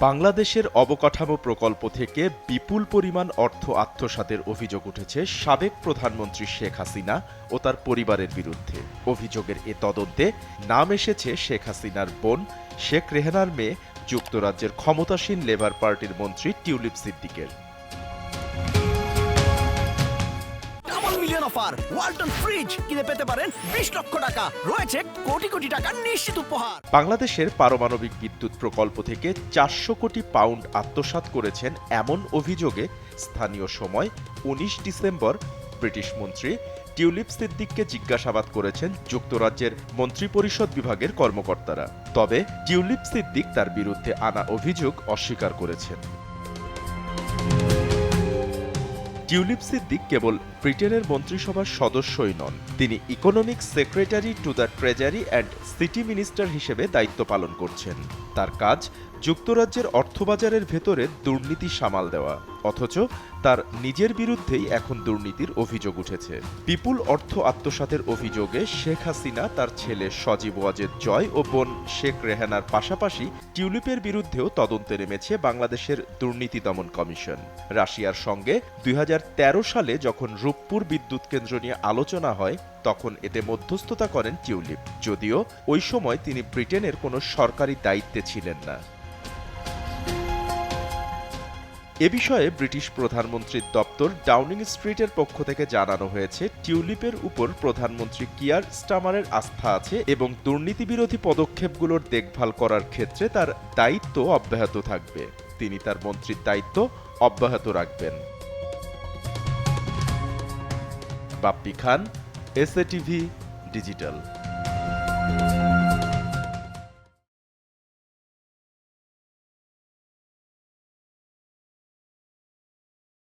বাংলাদেশের অবকাঠামো প্রকল্প থেকে বিপুল পরিমাণ অর্থ আত্মসাতের অভিযোগ উঠেছে সাবেক প্রধানমন্ত্রী শেখ হাসিনা ও তার পরিবারের বিরুদ্ধে। অভিযোগের এ তদন্তে নাম এসেছে শেখ হাসিনার বোন শেখ রেহানার মেয়ে যুক্তরাজ্যের ক্ষমতাসীন লেবার পার্টির মন্ত্রী টিউলিপ সিদ্দিকের। অফার ওয়ালটন ফ্রিজ কিনে পেতে পারেন 20 লক্ষ টাকা, রয়েছে কোটি কোটি টাকার নিশ্চিত উপহার। বাংলাদেশের পারমাণবিক বিদ্যুৎ প্রকল্প থেকে 400 কোটি পাউন্ড আত্মসাৎ করেছেন এমন অভিযোগে স্থানীয় সময় 19 ডিসেম্বর ব্রিটিশ মন্ত্রী টিউলিপ সিদ্দিককে জিজ্ঞাসাবাদ করেছেন যুক্তরাজ্যের মন্ত্রিপরিষদ বিভাগের কর্মকর্তারা। তবে টিউলিপ সিদ্দিক তার বিরুদ্ধে আনা অভিযোগ অস্বীকার করেছেন। টিউলিপ সিদ্দিক কেবল ব্রিটেনের মন্ত্রিসভার সদস্যই নন, তিনি economic secretary to the treasury and city minister হিসেবে দায়িত্ব পালন করছেন। তার কাজ যুক্তরাজ্যের অর্থবাজারের ভেতরে দুর্নীতি সামাল দেওয়া, অথচ তার নিজের বিরুদ্ধেই এখন দুর্নীতির অভিযোগ উঠেছে। বিপুল অর্থ আত্মসাতের অভিযোগে শেখ হাসিনা, তার ছেলে সজীব ওয়াজেদ জয় ও বোন শেখ রেহানার পাশাপাশি টিউলিপের বিরুদ্ধেও তদন্তে নেমেছে বাংলাদেশের দুর্নীতি দমন কমিশন। রাশিয়ার সঙ্গে 2013 সালে যখন রূপপুর বিদ্যুৎ কেন্দ্র নিয়ে আলোচনা হয়, তখন এতে মধ্যস্থতা করেন টিউলিপ, যদিও ওই সময় তিনি ব্রিটেনের কোনো সরকারি দায়িত্বে ছিলেন না। এ বিষয়ে ব্রিটিশ প্রধানমন্ত্রীর দপ্তর ডাউনিং স্ট্রিটের পক্ষ থেকে জানানো হয়েছে, টিউলিপের উপর প্রধানমন্ত্রী কিয়ার স্টামারের আস্থা আছে এবং দুর্নীতি বিরোধী পদক্ষেপগুলোর দেখভাল করার ক্ষেত্রে তার দায়িত্ব অব্যাহত থাকবে। তিনি তার মন্ত্রীর দায়িত্ব অব্যাহত রাখবেন। বাপ্পি খান, এসএটিভি ডিজিটাল।